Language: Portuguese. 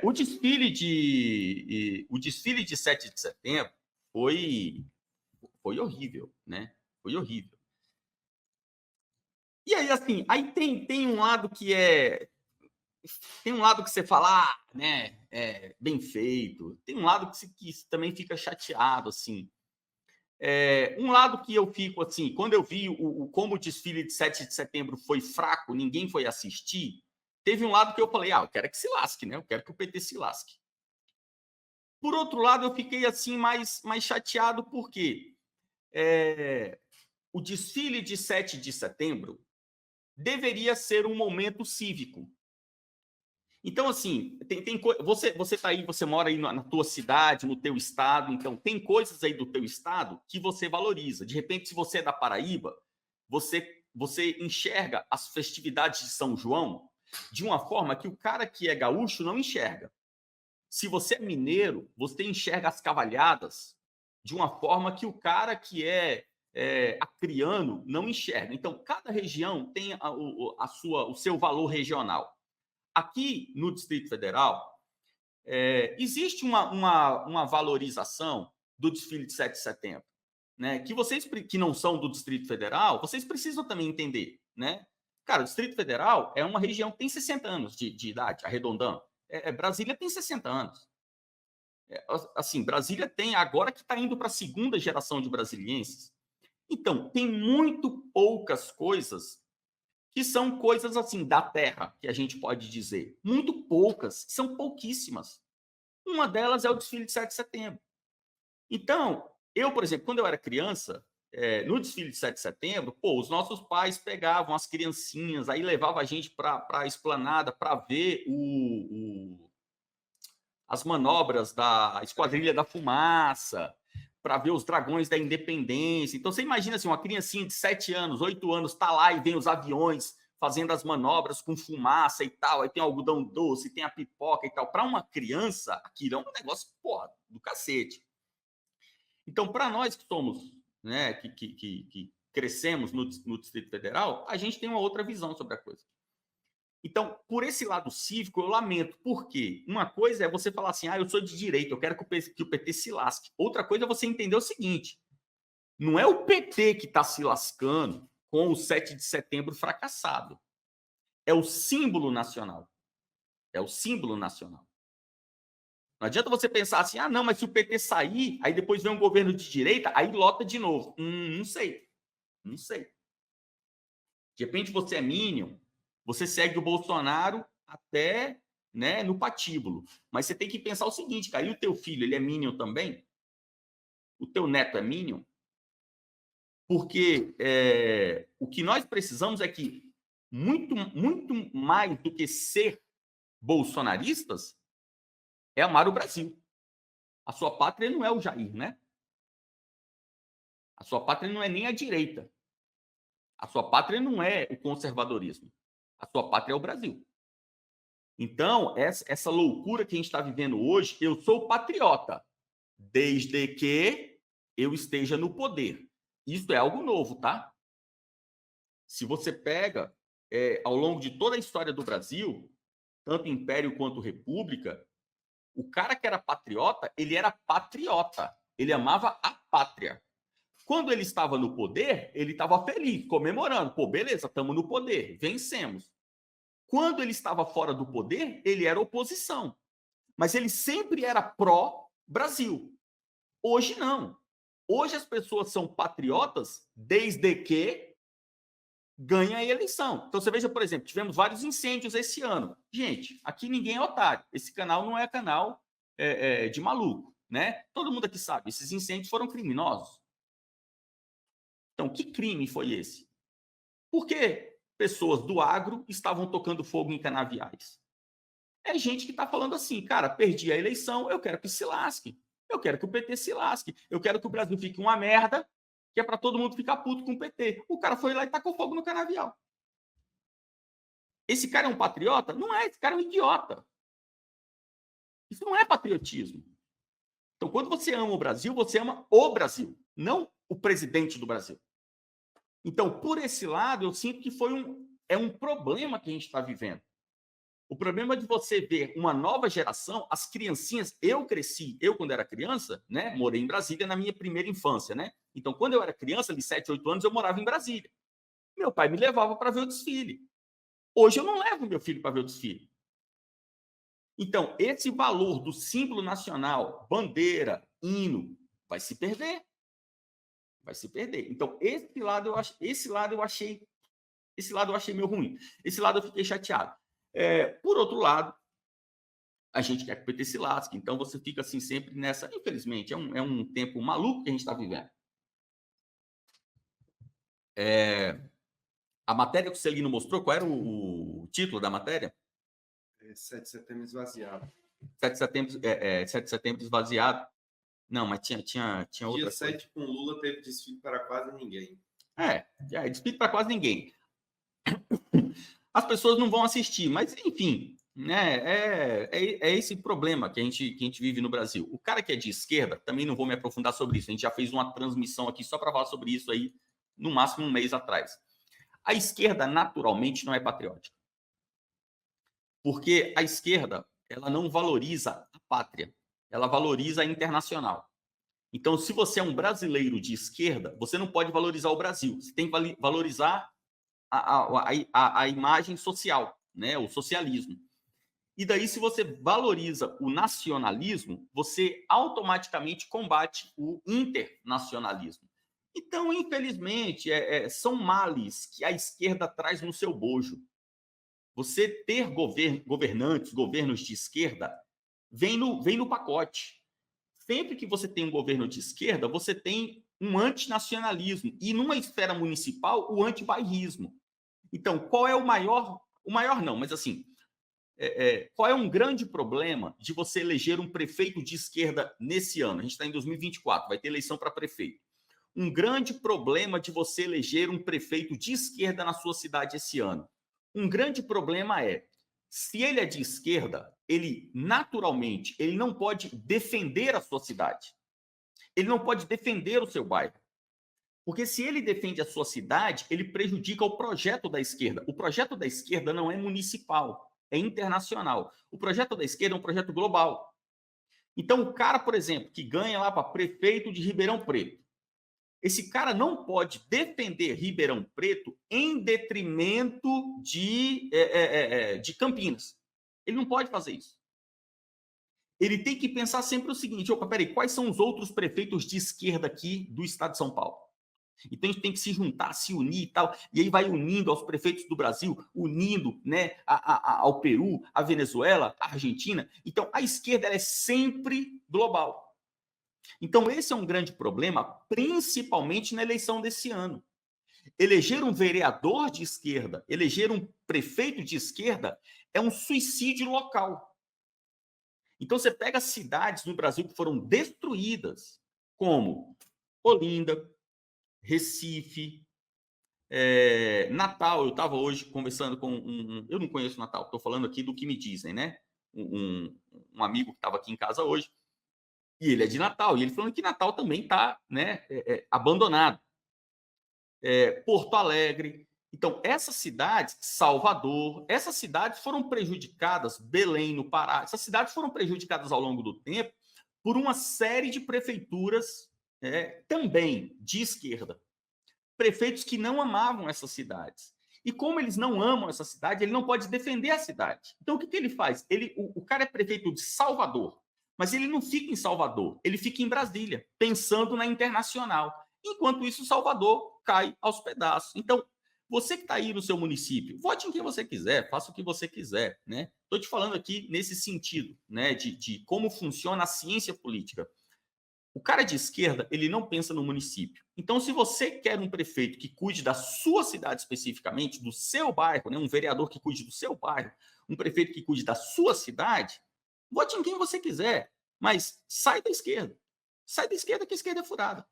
O desfile de 7 de setembro foi horrível, né? Foi horrível. E aí, assim, tem um lado que você fala, né, bem feito. Tem um lado que também fica chateado, assim. Um lado que eu fico, assim, quando eu vi como o desfile de 7 de setembro foi fraco, ninguém foi assistir, teve um lado que eu falei, eu quero que se lasque, né? Eu quero que o PT se lasque. Por outro lado, eu fiquei, assim, mais chateado, porque o desfile de 7 de setembro deveria ser um momento cívico. Então, assim, você tá aí, você mora aí na tua cidade, no teu estado, então tem coisas aí do teu estado que você valoriza. De repente, se você é da Paraíba, você enxerga as festividades de São João de uma forma que o cara que é gaúcho não enxerga. Se você é mineiro, você enxerga as cavalhadas de uma forma que o cara que é acriano não enxerga. Então, cada região tem o seu valor regional. Aqui no Distrito Federal, existe uma valorização do desfile de 7 de setembro, né? Que vocês que não são do Distrito Federal, vocês precisam também entender, né? Cara, o Distrito Federal é uma região que tem 60 anos de idade, arredondando. Brasília tem 60 anos. Assim, Brasília tem agora que está indo para a segunda geração de brasilienses. Então, tem muito poucas coisas que são coisas assim da terra, que a gente pode dizer. Muito poucas, são pouquíssimas. Uma delas é o desfile de 7 de setembro. Então, eu, por exemplo, quando eu era criança, no desfile de 7 de setembro, os nossos pais pegavam as criancinhas, aí levavam a gente para a esplanada para ver as manobras da Esquadrilha da Fumaça, para ver os dragões da independência. Então, você imagina assim, uma criancinha de 7 anos, 8 anos, está lá e vem os aviões fazendo as manobras com fumaça e tal, aí tem o algodão doce, tem a pipoca e tal. Para uma criança, aquilo é um negócio, do cacete. Então, para nós que somos, né, que crescemos no Distrito Federal, a gente tem uma outra visão sobre a coisa. Então, por esse lado cívico, eu lamento. Por quê? Uma coisa é você falar assim, eu sou de direita, eu quero que o PT se lasque. Outra coisa é você entender o seguinte, não é o PT que está se lascando com o 7 de setembro fracassado. É o símbolo nacional. É o símbolo nacional. Não adianta você pensar assim, não, mas se o PT sair, aí depois vem um governo de direita, aí lota de novo. Não sei. Não sei. De repente você é Minion, você segue o Bolsonaro até, né, no patíbulo. Mas você tem que pensar o seguinte, cara, e o teu filho, ele é Minion também? O teu neto é Minion? Porque o que nós precisamos é que, muito, muito mais do que ser bolsonaristas, é amar o Brasil. A sua pátria não é o Jair, né? A sua pátria não é nem a direita. A sua pátria não é o conservadorismo. A sua pátria é o Brasil. Então, essa loucura que a gente está vivendo hoje, eu sou patriota, desde que eu esteja no poder. Isso é algo novo, tá? Se você pega, ao longo de toda a história do Brasil, tanto Império quanto República, o cara que era patriota, ele era patriota. Ele amava a pátria. Quando ele estava no poder, ele estava feliz, comemorando. Beleza, estamos no poder, vencemos. Quando ele estava fora do poder, ele era oposição. Mas ele sempre era pró-Brasil. Hoje não. Hoje as pessoas são patriotas desde que ganha a eleição. Então você veja, por exemplo, tivemos vários incêndios esse ano. Gente, aqui ninguém é otário. Esse canal não é canal de maluco, né? Todo mundo aqui sabe, esses incêndios foram criminosos. Então, que crime foi esse? Por que pessoas do agro estavam tocando fogo em canaviais? É gente que está falando assim, cara, perdi a eleição, eu quero que se lasque. Eu quero que o PT se lasque. Eu quero que o Brasil fique uma merda, que é para todo mundo ficar puto com o PT. O cara foi lá e tacou fogo no canavial. Esse cara é um patriota? Não é, esse cara é um idiota. Isso não é patriotismo. Então, quando você ama o Brasil, você ama o Brasil, não o presidente do Brasil. Então, por esse lado, eu sinto que é um problema que a gente está vivendo. O problema de você ver uma nova geração, as criancinhas, eu quando era criança, né, morei em Brasília na minha primeira infância, né? Então, quando eu era criança, de 7, 8 anos, eu morava em Brasília. Meu pai me levava para ver o desfile. Hoje eu não levo meu filho para ver o desfile. Então, esse valor do símbolo nacional, bandeira, hino, vai se perder. Vai se perder. Então, esse lado eu achei meio ruim. Esse lado eu fiquei chateado. Por outro lado, a gente quer que o PT se lasque. Então, você fica assim sempre nessa. Infelizmente, é um tempo maluco que a gente está vivendo. A matéria que o Celino mostrou, qual era o título da matéria? 7 de setembro esvaziado. 7 de setembro esvaziado. Não, mas tinha outra Dia 7 com Lula teve desfile para quase ninguém. Desfile para quase ninguém. As pessoas não vão assistir, mas enfim, né? É esse problema que a gente vive no Brasil. O cara que é de esquerda, também não vou me aprofundar sobre isso. A gente já fez uma transmissão aqui só para falar sobre isso aí, no máximo um mês atrás. A esquerda, naturalmente, não é patriótica. Porque a esquerda, ela não valoriza a pátria, ela valoriza a internacional. Então, se você é um brasileiro de esquerda, você não pode valorizar o Brasil. Você tem que valorizar a imagem social, né? O socialismo. E daí, se você valoriza o nacionalismo, você automaticamente combate o internacionalismo. Então, infelizmente, são males que a esquerda traz no seu bojo. Você ter governos de esquerda, vem no pacote. Sempre que você tem um governo de esquerda, você tem um antinacionalismo. E numa esfera municipal, o antibairrismo. Então, qual é o maior? O maior não, mas assim, qual é um grande problema de você eleger um prefeito de esquerda nesse ano? A gente está em 2024, vai ter eleição para prefeito. Um grande problema de você eleger um prefeito de esquerda na sua cidade esse ano. Um grande problema se ele é de esquerda, ele naturalmente, ele não pode defender a sua cidade. Ele não pode defender o seu bairro. Porque se ele defende a sua cidade, ele prejudica o projeto da esquerda. O projeto da esquerda não é municipal, é internacional. O projeto da esquerda é um projeto global. Então, o cara, por exemplo, que ganha lá para prefeito de Ribeirão Preto, esse cara não pode defender Ribeirão Preto em detrimento de Campinas. Ele não pode fazer isso. Ele tem que pensar sempre o seguinte: opa, peraí, quais são os outros prefeitos de esquerda aqui do estado de São Paulo? Então a gente tem que se juntar, se unir e tal, e aí vai unindo aos prefeitos do Brasil, unindo, né, ao Peru, à Venezuela, à Argentina. Então a esquerda ela é sempre global. Então esse é um grande problema, principalmente na eleição desse ano. Eleger um vereador de esquerda, eleger um prefeito de esquerda é um suicídio local. Então você pega cidades no Brasil que foram destruídas, como Olinda, Recife, Natal. Eu estava hoje conversando com eu não conheço Natal, estou falando aqui do que me dizem, né? Um amigo que estava aqui em casa hoje, e ele é de Natal, e ele falando que Natal também está, né, abandonado. Porto Alegre. Então, essas cidades, Salvador, essas cidades foram prejudicadas, Belém, no Pará, essas cidades foram prejudicadas ao longo do tempo por uma série de prefeituras também de esquerda. Prefeitos que não amavam essas cidades. E como eles não amam essa cidade, ele não pode defender a cidade. Então, o que ele faz? O cara é prefeito de Salvador, mas ele não fica em Salvador, ele fica em Brasília, pensando na internacional. Enquanto isso, Salvador cai aos pedaços. Então, você que está aí no seu município, vote em quem você quiser, faça o que você quiser, né? Estou te falando aqui nesse sentido, né, de como funciona a ciência política. O cara de esquerda, ele não pensa no município. Então, se você quer um prefeito que cuide da sua cidade especificamente, do seu bairro, né, um vereador que cuide do seu bairro, um prefeito que cuide da sua cidade, vote em quem você quiser, mas sai da esquerda. Sai da esquerda, que a esquerda é furada.